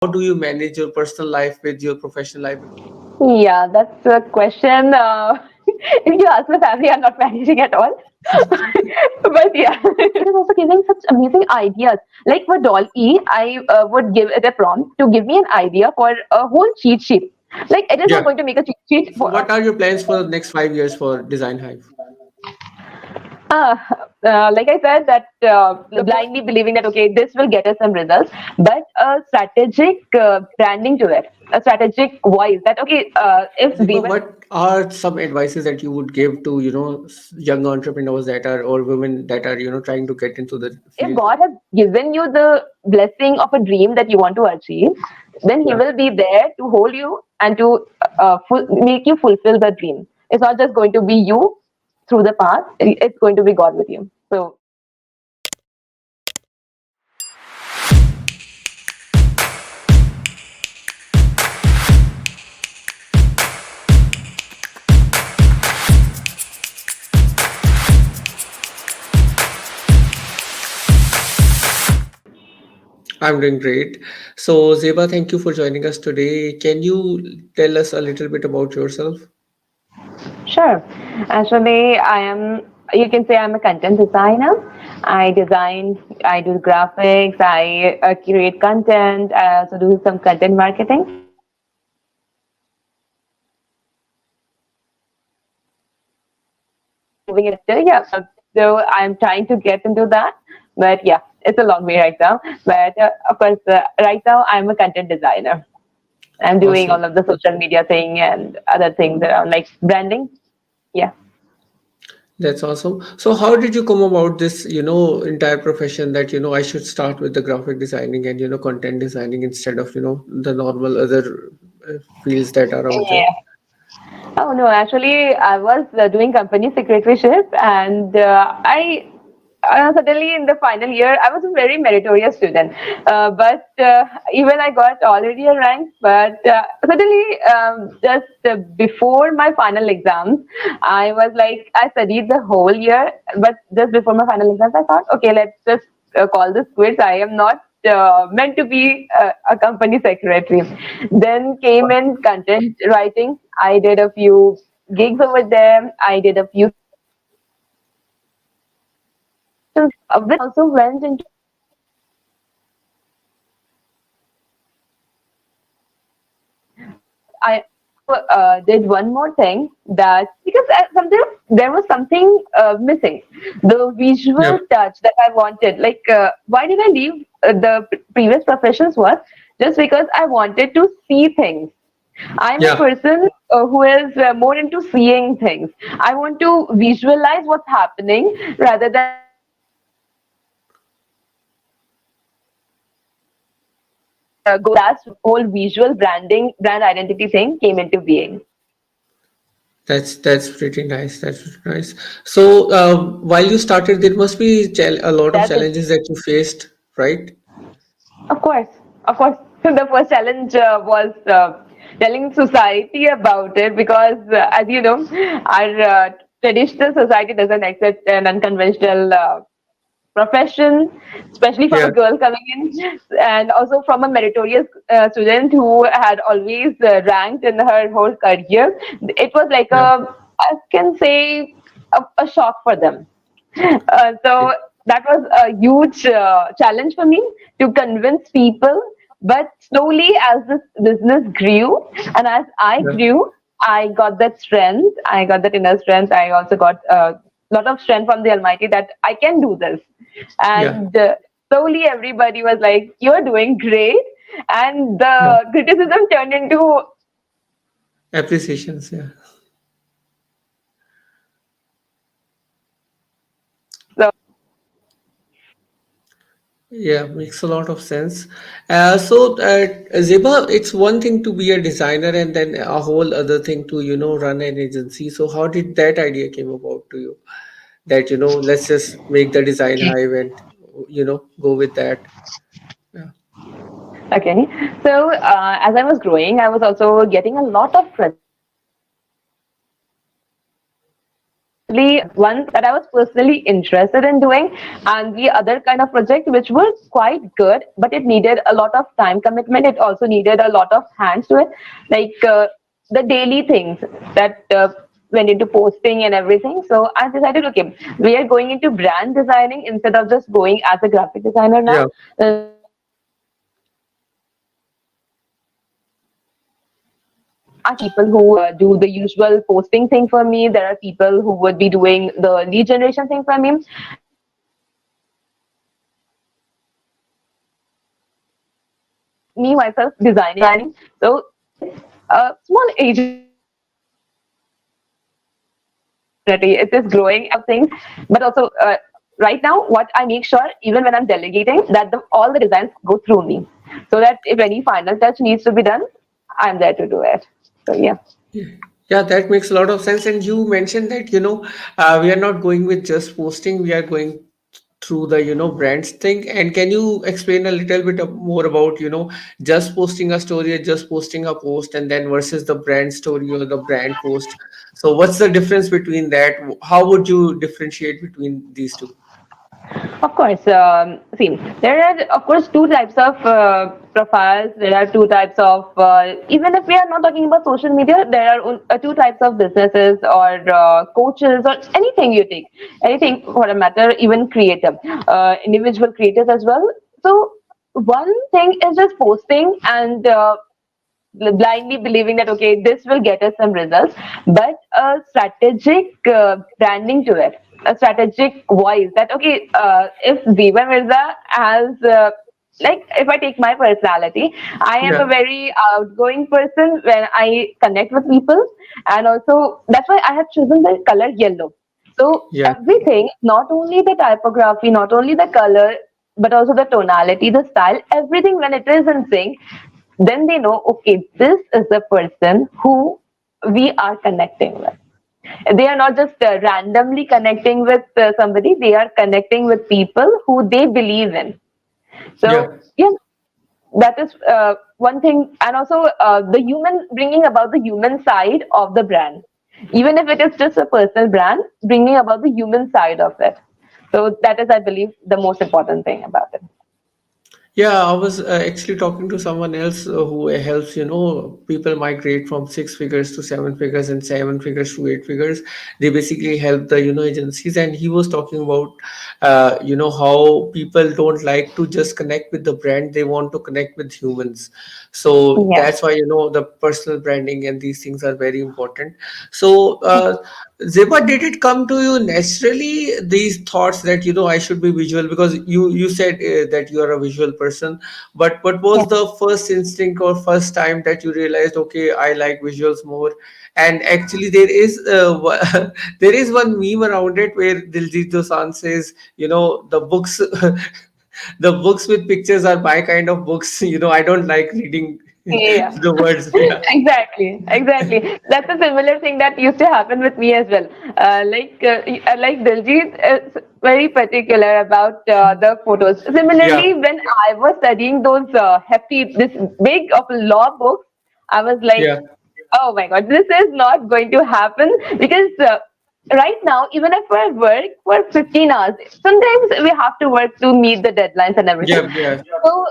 how do you manage your personal life with your professional life? Yeah, that's a question. If you ask my family, I'm not managing at all. But yeah, it is also giving such amazing ideas. Like for Doll E, I would give it a prompt to give me an idea for a whole cheat sheet. Like it is not Yeah. going to make a cheat sheet So for what are your plans for the next 5 years for Design Hive? Uh, like I said, that blindly believing that okay, this will get us some results, but a strategic branding to it, a strategic voice that okay, if Ziba, Zeba what are some advices that you would give to, young entrepreneurs that are, or women that are, trying to get into the if field? God has given you the blessing of a dream that you want to achieve, then He Yeah. will be there to hold you and to make you fulfill the dream. It's not just going to be you through the path; it's going to be God with you. So I'm doing great. So, Zeba, thank you for joining us today. Can you tell us a little bit about yourself? sure. Actually, I am, you can say I'm a content designer. I design, I do graphics, I create content, I also do some content marketing. Moving it, yeah. So I'm trying to get into that, but yeah, it's a long way right now. But of course, right now I'm a content designer. I'm doing all Awesome. of the social media thing and other things around like branding. Yeah. That's awesome. So, how did you come about this, entire profession that, I should start with the graphic designing and, content designing instead of, the normal other fields that are out there? Yeah. Oh no, actually, I was doing company secretaryship, and I suddenly in the final year I was a very meritorious student, but even I got already a rank. But suddenly, just before my final exams, I was like I studied the whole year, but just before my final exams, I thought, okay, let's just call this quits. I am not meant to be a company secretary. Then came in content writing. I did a few gigs over there. I did a few which also went into but I did one more thing that because sometimes there was something missing, the Yeah. visual touch that I wanted. Like, why did I leave the previous professions? Was just because I wanted to see things. I'm a Yeah. person who is more into seeing things. I want to visualize what's happening rather than go. That's whole visual branding, brand identity thing came into being. That's pretty nice. That's pretty nice. So, while you started, there must be a lot of That's it. challenges that you faced, right? Of course, of course. The first challenge was telling society about it because, as you know, our traditional society doesn't accept an unconventional profession, especially from Yeah. a girl coming in, and also from a meritorious student who had always ranked in her whole career. It was like Yeah. I can say, a shock for them. So that was a huge challenge for me to convince people. But slowly, as this business grew and as I Yeah. grew, I got that strength. I got that inner strength. I also got a lot of strength from the Almighty that I can do this. Yeah. And slowly, everybody was like, "You're doing great." And Yeah. the criticism turned into Appreciations. Yeah. so Yeah, makes a lot of sense. Zeba, it's one thing to be a designer and then a whole other thing to, run an agency. So how did that idea came about to you? That, let's just make the design hive and, go with that. Yeah. okay. So as I was growing, I was also getting a lot of criticism one that I was personally interested in doing, and the other kind of project which was quite good, but it needed a lot of time commitment. It also needed a lot of hands to it, like the daily things that went into posting and everything. So I decided, okay, we are going into brand designing instead of just going as a graphic designer now. Yeah. Are people who do the usual posting thing for me. There are people who would be doing the lead generation thing for me. And me myself designing. So a small agency. It is growing as a small agency. Definitely, it is growing as things. But also, right now, what I make sure, even when I'm delegating, that all the designs go through me, so that if any final touch needs to be done, I'm there to do it. So yeah. Yeah, that makes a lot of sense. And you mentioned that, we are not going with just posting, we are going through the, brands thing. And can you explain a little bit more about, just posting a story or just posting a post and then versus the brand story or the brand post? So what's the difference between that? How would you differentiate between these two? Of course, see, there are of course two types of profiles. There are two types of even if we are not talking about social media, there are two types of businesses or coaches or anything you take, anything for a matter, even creative, individual creators as well. So one thing is just posting and blindly believing that okay, this will get us some results, but a strategic branding to it, a strategic voice that okay, if Zeba Mirza has like if I take my personality, I am Yeah, a very outgoing person when I connect with people, and also that's why I have chosen the color yellow. So yeah, everything, not only the typography, not only the color, but also the tonality, the style, everything when it is in sync, then they know, okay, this is the person who we are connecting with. They are not just randomly connecting with somebody, they are connecting with people who they believe in. yeah. So, yeah, that is one thing. And also, the human, bringing about the human side of the brand. Even if it is just a personal brand, bringing about the human side of it. So, that is, I believe, the most important thing about it. Yeah, I was actually talking to someone else who helps, people migrate from six figures to seven figures and seven figures to eight figures. They basically help the, agencies. And he was talking about, how people don't like to just connect with the brand. They want to connect with humans. So Yeah. that's why, the personal branding and these things are very important. So, Zeba, did it come to you naturally these thoughts that I should be visual because you said that you are a visual person, but what was the first instinct or first time that you realized okay I like visuals more? And actually there is there is one meme around it where Diljit Dosanjh says the books the books with pictures are my kind of books. I don't like reading Yeah, the words. Yeah, exactly, exactly. That's a similar thing that used to happen with me as well. Like Diljit is very particular about the photos. yeah, Similarly, when I was studying those hefty, this big of law books, I was like, yeah, oh my god, this is not going to happen because. Right now, even if I work for 15 hours, sometimes we have to work to meet the deadlines and everything. yeah, yeah, So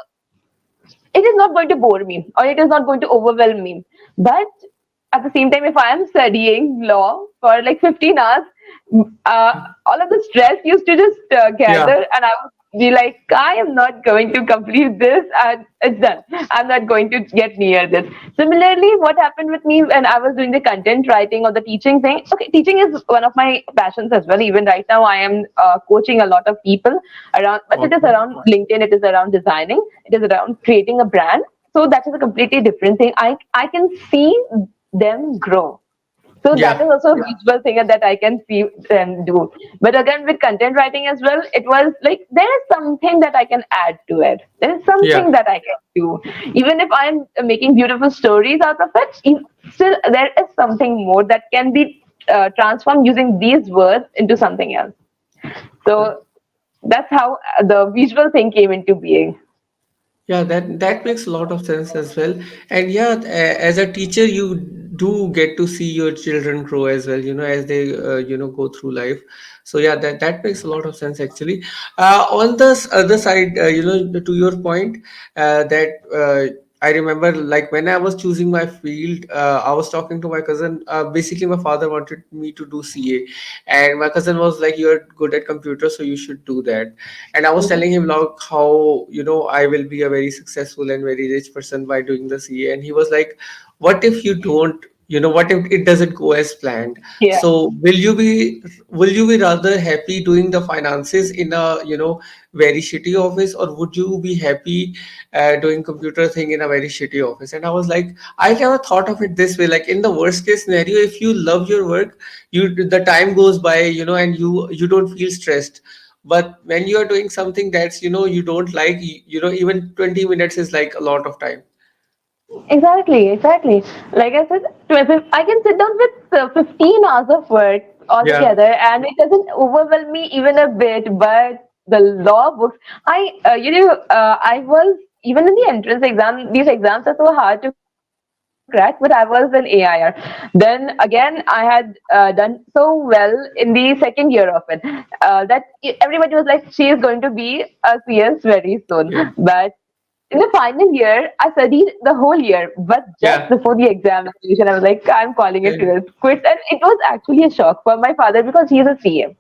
it is not going to bore me or it is not going to overwhelm me. But at the same time, if I am studying law for like 15 hours, uh, all of the stress used to just yeah, gather, and I would be like, I am not going to complete this, and it's done. I'm not going to get near this. Similarly, what happened with me when I was doing the content writing or the teaching thing? Okay, teaching is one of my passions as well. Even right now, I am coaching a lot of people around, but it is awesome. around LinkedIn, it is around designing, it is around creating a brand. So that is a completely different thing. I can see them grow. So that Yeah, is also a visual thing that I can see them do. But again, with content writing as well, it was like there is something that I can add to it. There is yeah. something that I can do. Even if I'm making beautiful stories out of it, still there is something more that can be transformed using these words into something else. So that's how the visual thing came into being. Yeah, that makes a lot of sense as well. And yeah, as a teacher, you do get to see your children grow as well, as they go through life. So yeah, that makes a lot of sense actually. On the other side, to your point, that I remember, like, when I was choosing my field, I was talking to my cousin. Basically, my father wanted me to do CA, and my cousin was like, "You're good at computers, so you should do that." And I was telling him like how I will be a very successful and very rich person by doing the CA, and he was like, what if you don't, what if it doesn't go as planned? Yeah. So will you be rather happy doing the finances in a very shitty office, or would you be happy doing computer thing in a very shitty office? And I was like, I never thought of it this way. Like, in the worst case scenario, if you love your work, the time goes by, and you don't feel stressed. But when you are doing something that's you don't like, even 20 minutes is like a lot of time. Exactly, exactly. Like I said, I can sit down with 15 hours of work Yeah. altogether, and it doesn't overwhelm me even a bit. But the law books, I was even in the entrance exam. These exams are so hard to crack, but I was an AIR. Then again, I had done so well in the second year of it that everybody was like, "She is going to be a CS very soon." Yeah. But in the final year, I studied the whole year, but just Yeah. before the examination, I was like, I'm calling it Same. quits. And it was actually a shock for my father because he's a CA.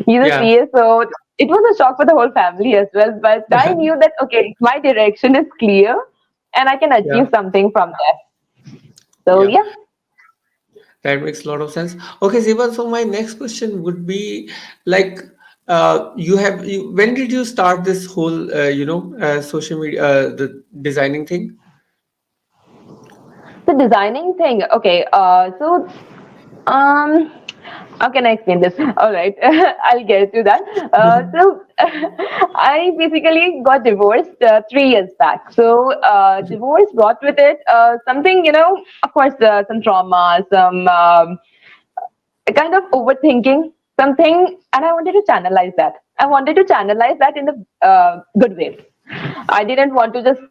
He's a Yeah. CA, so it was a shock for the whole family as well. But I knew that, okay, my direction is clear and I can Yeah. achieve something from there. So, Yeah. yeah. That makes a lot of sense. Okay, Zeba, so my next question would be like, when did you start this whole, social media, the designing thing? The designing thing. Okay, Um, how can I explain this? All right, I'll get to that. I basically got divorced 3 years back. So, divorce brought with it something, of course, some trauma, some a kind of overthinking, something, and I wanted to channelize that. I wanted to channelize that in the good way. I didn't want to just sit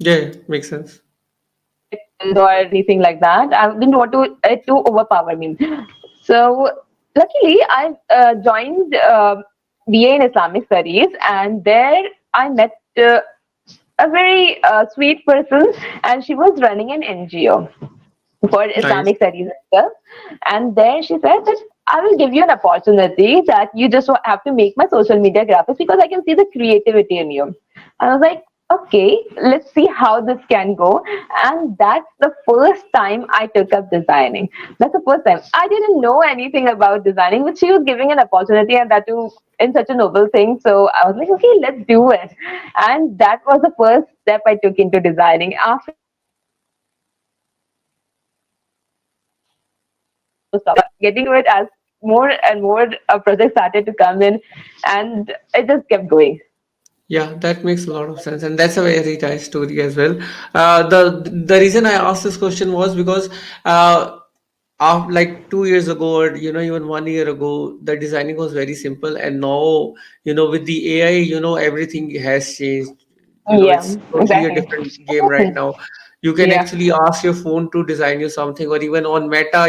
down and Yeah, think makes about sense. my emotions or anything like that. I didn't want it to overpower me. So luckily, I joined BA in Islamic Studies, and there I met a very sweet person, and she was running an NGO for Nice. Islamic studies as well. And there she said that I will give you an opportunity that you just have to make my social media graphics because I can see the creativity in you. And I was like, okay, let's see how this can go. And that's the first time I took up designing. That's the first time. I didn't know anything about designing, but she was giving an opportunity and that too in such a noble thing. So I was like, okay, let's do it. And that was the first step I took into designing. After that, I never stopped getting into it as more and more projects started to come in, and it just kept going. Yeah, that makes a lot of sense, and that's a very nice story as well. The reason I asked this question was because like 2 years ago, or even 1 year ago, the designing was very simple, and now with the AI, everything has changed. Yeah, It's totally a exactly. different game right now. You can Yeah. actually ask your phone to design you something, or even on Meta,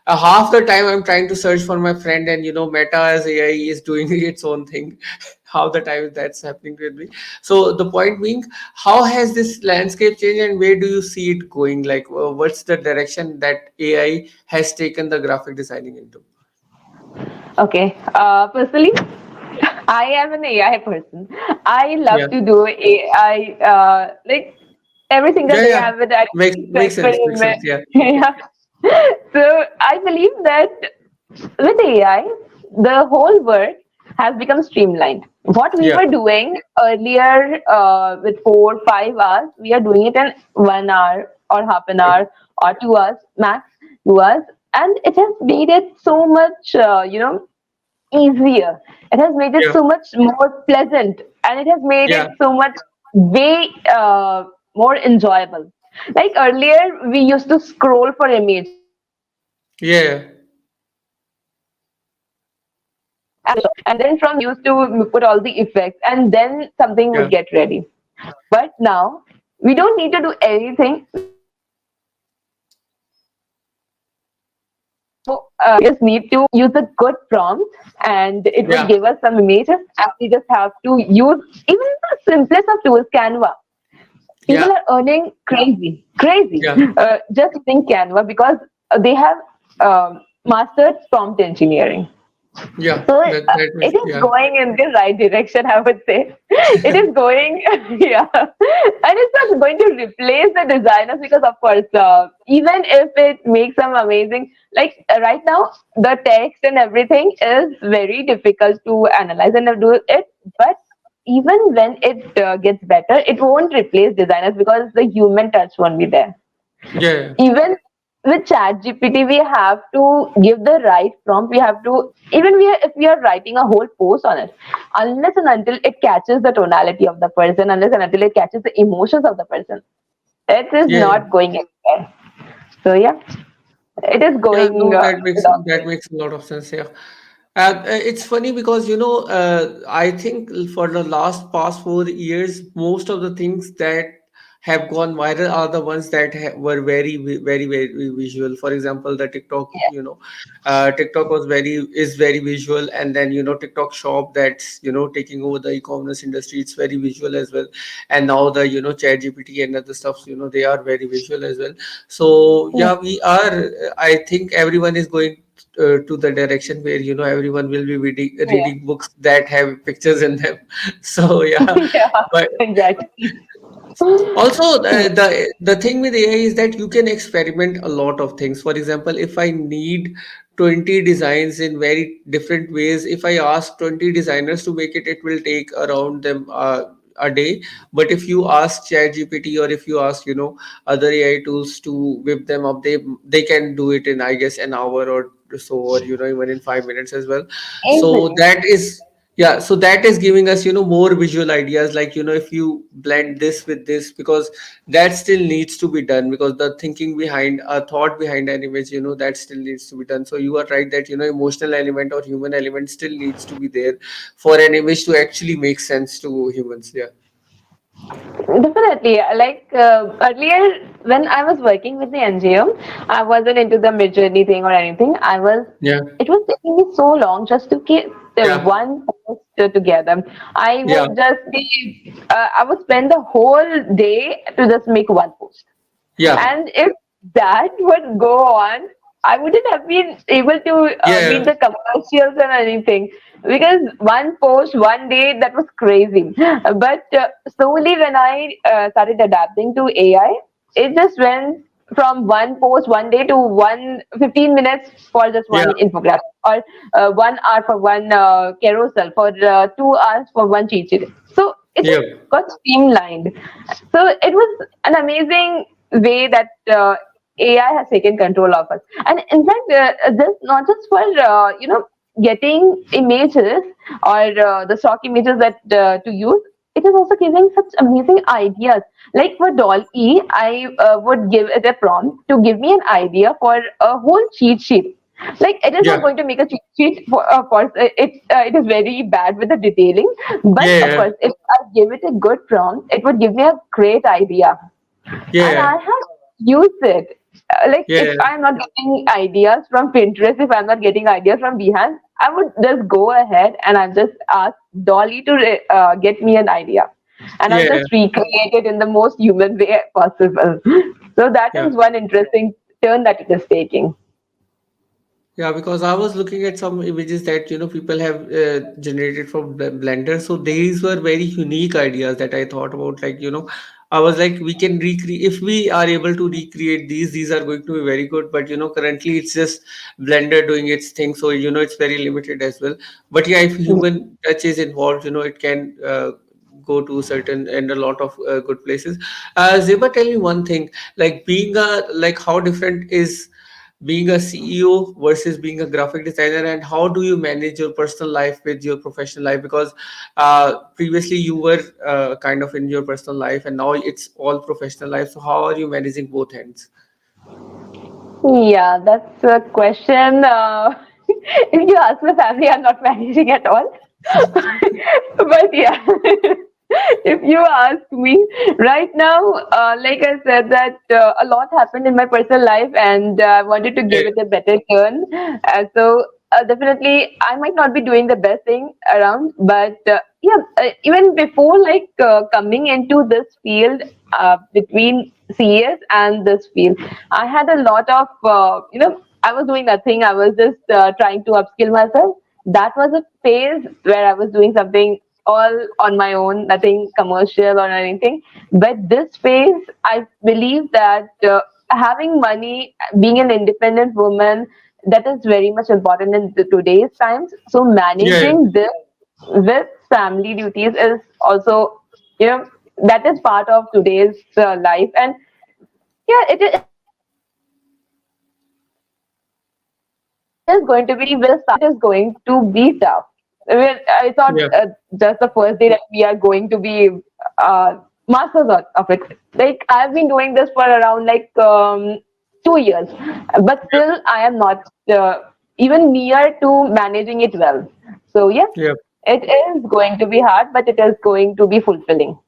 half the time I'm trying to search for my friend, and Meta as AI is doing its own thing. Half the time that's happening with me. So the point being, how has this landscape changed, and where do you see it going? Like, what's the direction that AI has taken the graphic designing into? Okay. Personally, I am an AI person. I Yeah. love to do AI. Like every single Yeah, day, yeah. I would I to Makes sense. Makes experiment. sense. Yeah. Yeah. So I believe that with AI, the whole work has become streamlined. What we Yeah. were doing earlier with 4, 5 hours, we are doing it in 1 hour or half an Yeah. hour or 2 hours max, 2 hours, and it has made it so much, easier. It has made it Yeah. so much more pleasant, and it has made Yeah. it so much way more enjoyable. Like earlier, we used to scroll for images, and then from there Yeah. we used to put all the effects, and then something would get ready. But now we don't need to do Yeah. anything. We just need to scroll, we just need to use a good prompt and it would Yeah, give us some images, and we just have to use even the simplest of tools, Canva. People yeah, are earning crazy, yeah, just using Canva because they have mastered prompt engineering. yeah. So That it makes, is yeah, going in the right direction, I would say. It is going, yeah, and it's not going to replace the designers because, of course, even if it makes them amazing, like right now, the text and everything is very difficult to analyze and do it. But even when it gets better, it won't replace designers because the human touch won't be there. yeah, Even with chat gpt we have to give the right prompt. We have to, even if we are writing a whole post on it, unless and until it catches the tonality of the person, unless and until it catches the emotions of the person, it is yeah. not going anywhere. So yeah, it is Yeah, going no, without that saying. makes a lot of sense. Yeah, it's funny because I think for the past 4 years, most of the things that have gone viral are the ones that were very visual. For example, the TikTok, TikTok is very visual, and then TikTok Shop, that's taking over the e-commerce industry. It's very visual as well, and now the Chat GPT and other stuff, they are very visual as well. So Yeah, yeah, we are. I think everyone is going to the direction where everyone will be yeah, reading books that have pictures in them. So yeah, yeah, but exactly. also Yeah, the thing with AI is that you can experiment a lot of things. For example, if I need 20 designs in very different ways, if I ask 20 designers to make it, it will take around them a day. But if you ask ChatGPT, or if you ask other AI tools to whip them up, they can do it in, I guess, an hour or so, or even in 5 minutes as well. So easily. that is, yeah, so that is giving us more visual ideas, like if you blend this with this, because that still needs to be done, because the thinking behind a thought behind an image, that still needs to be done. So you are right that emotional element or human element still needs to be there for an image to actually make sense to humans. Yeah, Definitely. Like earlier, when I was working with the NGO, I wasn't into the mid-journey thing or anything. yeah, It was taking me so long just to keep the yeah, one post together. yeah, I would spend the whole day to just make one post. yeah, And if that would go on, I wouldn't have been able to beat yeah, the commercials and anything, because one post, one day, that was crazy. But slowly, when I started adapting to AI, it just went from one post one day to 15 minutes for just yeah, one infographic, or 1 hour for one carousel, for 2 hours for one cheat sheet. So it yeah, just got streamlined. So it was an amazing way that AI has taken control of us. And in fact, this not just for getting images or the stock images that to use. It is also giving such amazing ideas. Like for Doll E, I would give it a prompt to give me an idea for a whole cheat sheet. Like it is not yeah, going to make a cheat sheet for, of course, it is very bad with the detailing. But yeah, of yeah, course, if I give it a good prompt, it would give me a great idea, and yeah, I have used it. Like yeah, if yeah, I'm not getting ideas from Pinterest, if I'm not getting ideas from Behance, I would just go ahead and I'll just ask Dolly to get me an idea, and I'll yeah, just recreate it in the most human way possible. So that yeah. is one interesting turn that it is taking. Yeah, because I was looking at some images that people have generated from Blender. So these were very unique ideas that I thought about. Like I was like, we can recreate, if we are able to recreate these. These are going to be very good. But currently it's just Blender doing its thing, so it's very limited as well. But yeah, if human touch is involved, it can go to certain and a lot of good places. Zeba, tell me one thing. Like being a like how different is being a CEO versus being a graphic designer, and how do you manage your personal life with your professional life? Because previously you were kind of in your personal life, and now it's all professional life. So how are you managing both ends? Yeah, that's a question. If you ask my family, I'm not managing at all. But yeah. If you ask me right now, like I said, that a lot happened in my personal life, and I wanted to Yeah, give it a better turn. Definitely, I might not be doing the best thing around, but yeah, even before like coming into this field, between CS and this field, I had a lot of I was doing nothing. I was just trying to upskill myself. That was a phase where I was doing something all on my own, nothing commercial or anything. But this phase, I believe that having money, being an independent woman, that is very much important in today's times. So yeah, managing this with family duties is also, you know, that is part of today's life. And yeah, it is going to be tough. Initially, when we will start, it is going to be tough. It's not yeah, just the first day that we are going to be masters of it. Like I've been doing this for around like 2 years, but still I am not even near to managing it well. So yeah, yeah. it is going to be hard, but it is going to be fulfilling.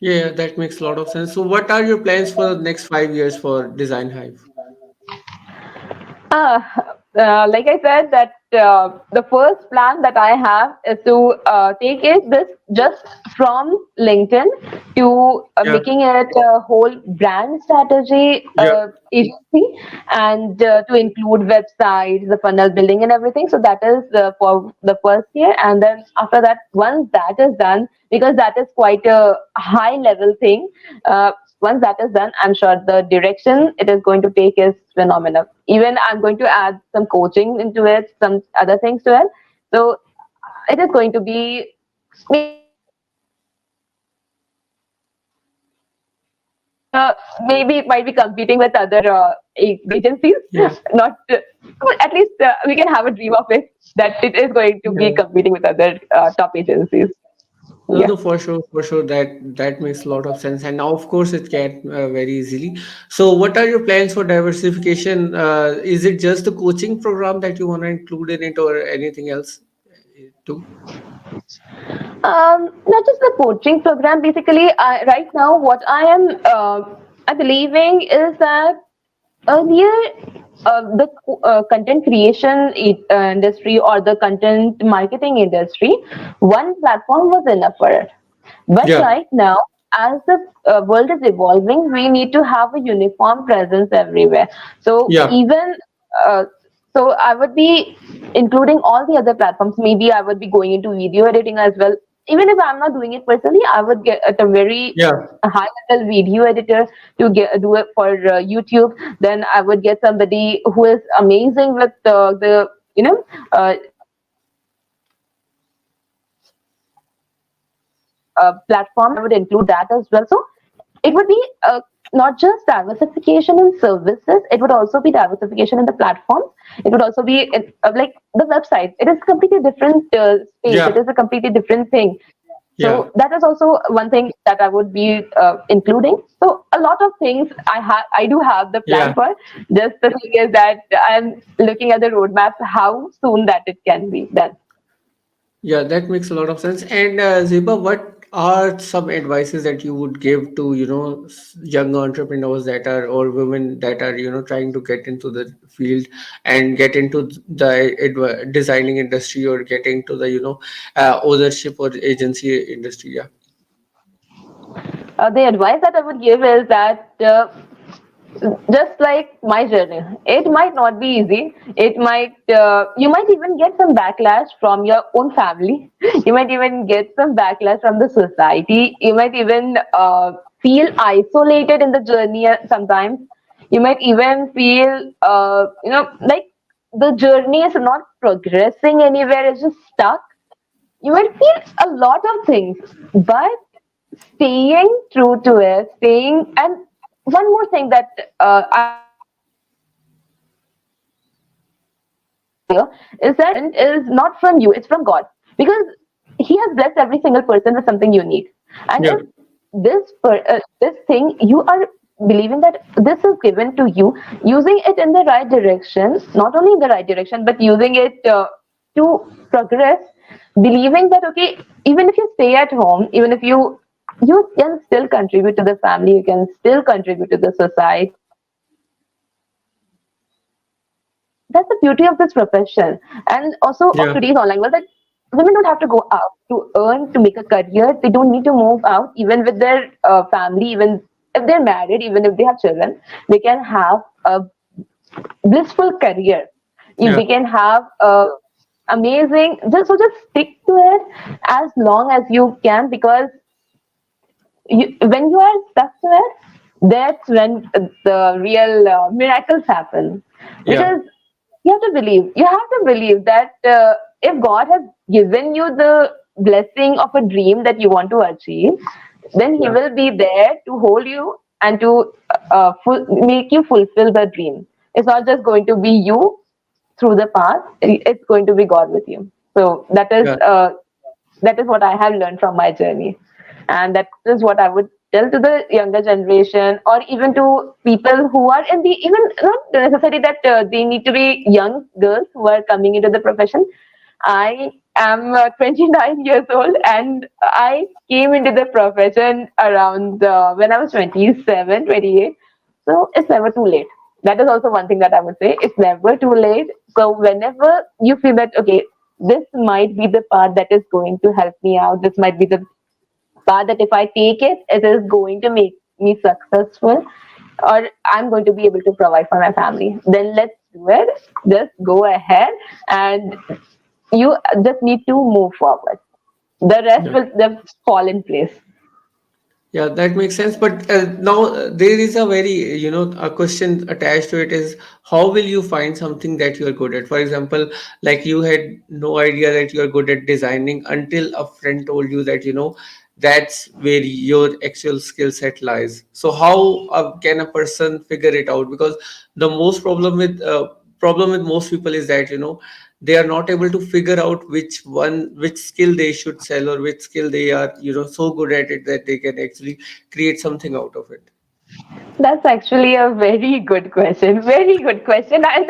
Yeah, that makes a lot of sense. So, what are your plans for the next 5 years for Design Hive? Uh, like I said, that the first plan that I have is to take it this just from LinkedIn to Yeah, making it a whole brand strategy yeah, agency, and to include websites, the funnel building, and everything. So that is for the first year, and then after that, once that is done, because that is quite a high level thing. Once that is done, I'm sure the direction it is going to take is phenomenal. Even I'm going to add some coaching into it, some other things to it. So it is going to be maybe it might be competing with other agencies. yeah, Not well, at least we can have a dream of it that it is going to be yeah. competing with other top agencies. No, Yeah. no, for sure. That makes a lot of sense. And now, of course, it can very easily. So, what are your plans for diversification? Is it just the coaching program that you want to include in it, or anything else too? Not just the coaching program. Basically, right now, what I believing is that earlier the content creation industry or the content marketing industry, one platform was enough for it. But Yeah, right now, as the world is evolving, we need to have a uniform presence everywhere. So yeah, even uh, so, I would be including all the other platforms. Maybe I would be going into video editing as well. Even if I'm not doing it personally, I would get at a very yeah, high level video editor to get do it for YouTube. Then I would get somebody who is amazing with the you know platform. I would include that as well. So it would be not just diversification in services, it would also be diversification in the platforms. It would also be like the website. It is completely different space. yeah, It is a completely different thing. yeah, So that is also one thing that I would be including. So a lot of things I do have the plan yeah. for. Just the thing is that I'm looking at the roadmap, how soon that it can be done. Yeah, that makes a lot of sense. And Zeba, what are some advices that you would give to, young entrepreneurs that are, or women that are, trying to get into the field and get into the designing industry, or get into the, ownership or agency industry? Yeah. The advice that I would give is that just like my journey, it might not be easy. It might you might even get some backlash from your own family. You might even get some backlash from the society. You might even feel isolated in the journey sometimes. You might even feel like the journey is not progressing anywhere. It's just stuck. You might feel a lot of things, but staying true to it, staying, and one more thing that I would here is that is not from you, it's from God. Because He has blessed every single person with something unique. And Yeah. if this thing you are believing that this is given to you, using it in the right direction, not only in the right direction, but using it to progress, believing that okay, even if you stay at home, even if you can still contribute to the family, you can still contribute to the society. That's the beauty of this profession, and also of Yeah. today's online world, that women don't have to go out to earn to make a career. They don't need to move out even with their family, even if they're married, even if they have children. They can have a blissful career. If Yeah. they can have a amazing, just stick to it as long as you can, because when you are stuck to it, that's when the real miracles happen. Yeah. Because you have to believe that if God has given you the blessing of a dream that you want to achieve, then He Yeah. will be there to hold you and to make you fulfill the dream. It's not just going to be you through the path; it's going to be God with you. So Yeah. that is what I have learned from my journey. And that is what I would tell to the younger generation, or even to people who are in the, even not necessarily that they need to be young girls who are coming into the profession. I am 29 years old, and I came into the profession around when I was 27, 28. So it's never too late. That is also one thing that I would say. It's never too late. So whenever you feel that, okay, this might be the path that is going to help me out, this might be the path that if I take it, it is going to make me successful, or I'm going to be able to provide for my family, then let's do it. Just go ahead, and you just need to move forward. The rest Yeah. will just fall in place. Yeah, that makes sense. But now there is a very, a question attached to it is how will you find something that you are good at? For example, like you had no idea that you are good at designing until a friend told you that, that's where your actual skill set lies. So how can a person figure it out? Because the most problem with most people is that, they are not able to figure out which skill they should sell, or which skill they are so good at it that they can actually create something out of it. That's actually a very good question. Very good question. And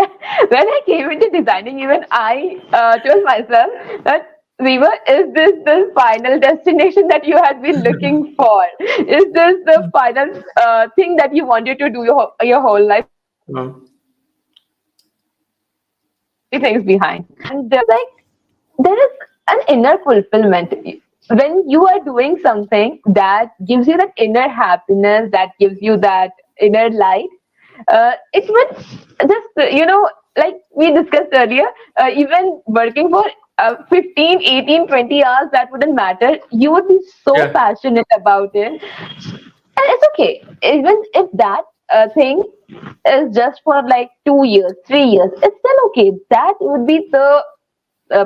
when I came into designing, even I told myself that, Zeba, is this the final destination that you had been looking for? Is this the final thing that you wanted to do your whole life? Uh, Many things behind. And there is an inner fulfillment when you are doing something that gives you that inner happiness, that gives you that inner light. It would just like we discussed earlier, even working for 15, 18, 20 hours, that wouldn't matter. You would be so yeah. passionate about it, and it's okay even if that thing is just for like 2 years, 3 years. It's still okay. That would be the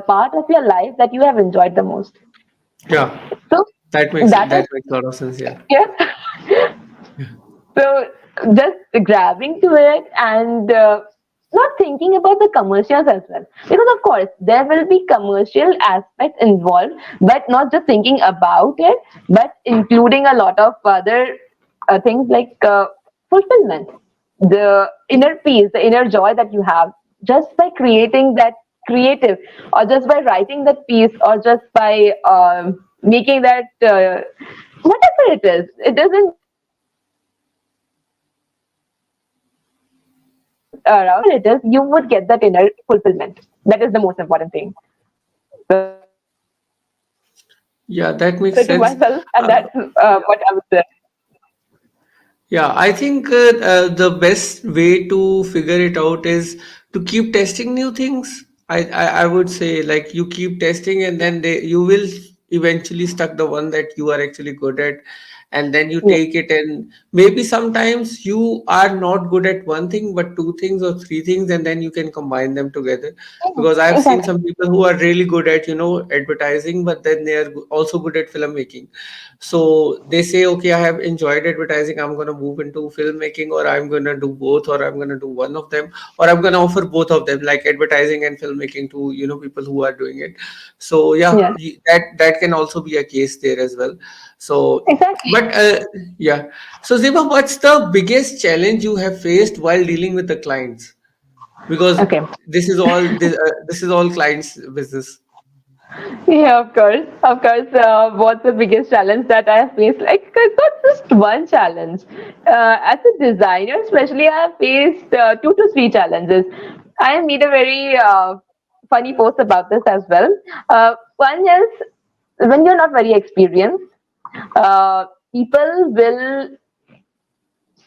part of your life that you have enjoyed the most. Yeah, So that makes that is, that makes a lot of sense. Yeah. yeah. Yeah. So just grabbing to it, and not thinking about the commercials as well, because of course there will be commercial aspects involved, but not just thinking about it, but including a lot of other things like fulfillment, the inner peace, the inner joy that you have just by creating that creative, or just by writing that piece, or just by making that whatever it is. It doesn't around it is, you would get that inner fulfillment. That is the most important thing. So that is what I would Yeah, that say makes to sense. myself, and Uh, that's what I would say. Yeah, I think the best way to figure it out is to keep testing new things. I would say like you keep testing, and then you will eventually stuck the one that you are actually good at, and then you Yeah, take it, and maybe sometimes you are not good at one thing but two things or three things, and then you can combine them together. yeah, Because I've seen exactly. some people who are really good at advertising, but then they are also good at filmmaking. So they say, okay, I have enjoyed advertising, I'm going to move into filmmaking, or I'm going to do both, or I'm going to do one of them, or I'm going to offer both of them, like advertising and filmmaking, to people who are doing it. So yeah, Yes, that can also be a case there as well. So exactly. but yeah. So Ziba, what's the biggest challenge you have faced while dealing with the clients? Because Okay. this is all clients business. Yeah, of course, of course. What's the biggest challenge that I have faced? Like, it's not just one challenge. As a designer, especially, I have faced two to three challenges. I made a very funny post about this as well. One is when you're not very experienced, people will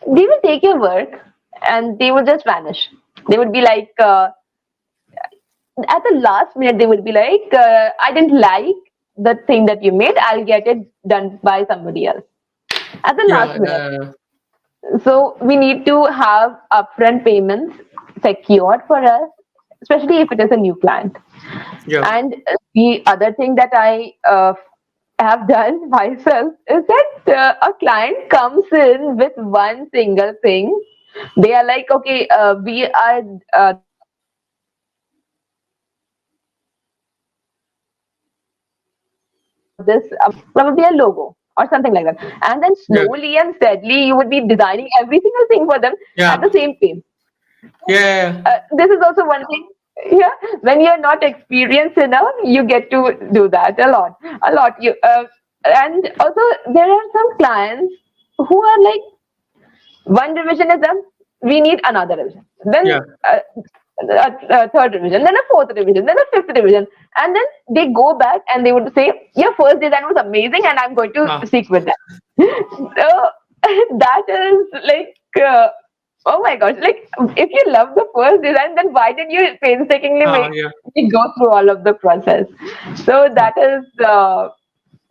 they will take your work and they will just vanish. They would be like, at the last minute, they would be like, I didn't like the thing that you made. I'll get it done by somebody else at the Yeah, last minute. So we need to have upfront payments secured for us, especially if it is a new client. yeah, And the other thing that I have done myself is that a client comes in with one single thing. They are like, okay, we are this amount of money and we are looking for probably a logo or something like that. And then yeah, slowly and steadily, you would be designing every single thing for them at yeah, the same pace. yeah, yeah, This is also one thing. Yeah, when you're not experienced enough, you get to do that a lot, a lot. And also there are some clients who are like, one revision is done, we need another revision. Then yeah, a third revision, then a fourth revision, then a fifth revision, and then they go back and they would say, "Your first design was amazing, and I'm going to ah, stick with that." So that is like, oh my gosh! Like, if you love the first design, then why did you painstakingly ah, make yeah, me go through all of the process? So yeah, that is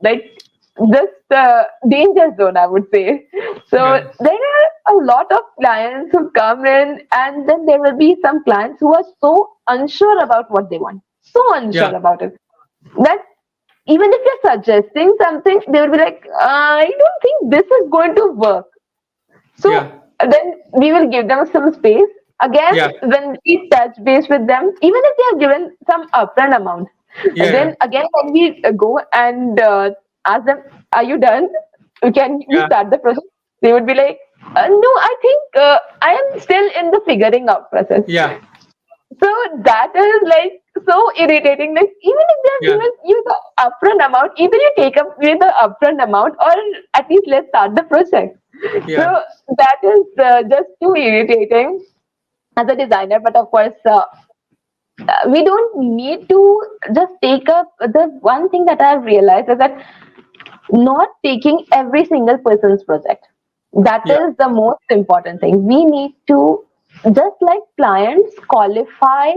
like just danger zone, I would say. So yeah, there are a lot of clients who come in, and then there will be some clients who are so unsure about what they want, so yeah, unsure about it that even if you're suggesting something, they will be like, I don't think this is going to work. So yeah, then we will give them some space. Again, yeah, when we touch base with them, even if they have given some upfront amount, yeah, then again when we go and ask them, "Are you done? Can we yeah, start the process?" They would be like, "No, I think I am still in the figuring out process." yeah, So that is like so irritating. Like, even if they have yeah, given you the upfront amount, either you take up with the upfront amount, or at least let's start the project. So yeah, that is just too irritating as a designer. But of course, we don't need to just take up the one thing that I've realized is that not taking every single person's project. That yeah, is the most important thing. We need to, just like clients qualify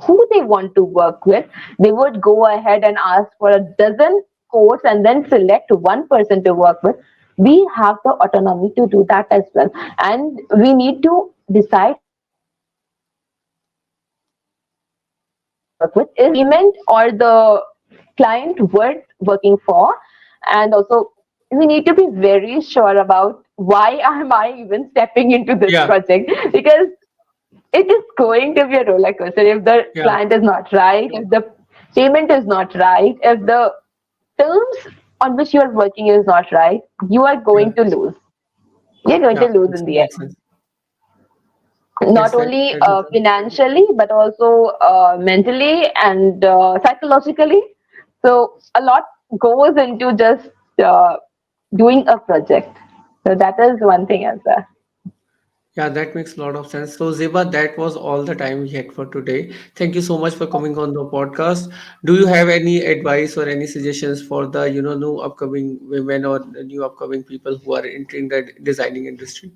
who they want to work with, they would go ahead and ask for a dozen quotes and then select one person to work with. We have the autonomy to do that as well. And we need to decide work with, is agreement or the client worth working for. And also we need to be very sure about why am I even stepping into this yeah, project, because it is going to be a roller coaster if the yeah, client is not right, if the payment is not right, if the terms on which you are working is not right. You are yeah, going to lose. You're going to yeah. lose Makes in the makes end, sense. Yes, not only that makes sense. financially but also mentally and psychologically. So a lot goes into just uh, doing a project. So that is one thing as well. Yeah, that makes a lot of sense. So, Zeba, that was all the time we had for today. Thank you so much for coming on the podcast. Do you have any advice or any suggestions for the, new upcoming women or the new upcoming people who are entering the designing industry?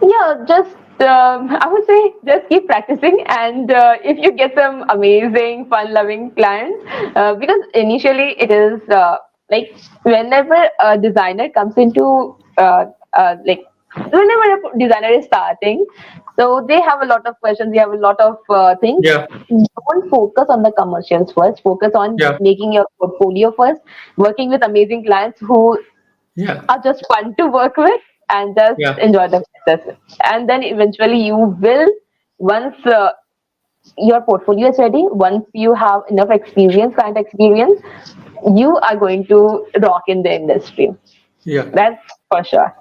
Yeah, just I would say just keep practicing, and if you get some amazing, fun-loving clients, because initially it is like whenever a designer comes into like whenever a designer is starting, so they have a lot of questions, they have a lot of things. Yeah, Don't focus on the commercials first. Focus on yeah, making your portfolio first, working with amazing clients who yeah, are just fun to work with, and just yeah, enjoy the process. And then eventually you will, once your portfolio is ready, once you have enough experience, client experience, you are going to rock in the industry. yeah. That's for sure.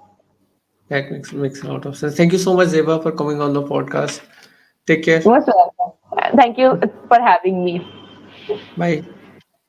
That makes a lot of sense. Thank you so much, Zeba, for coming on the podcast. Take care. Most welcome. Thank you for having me. Bye.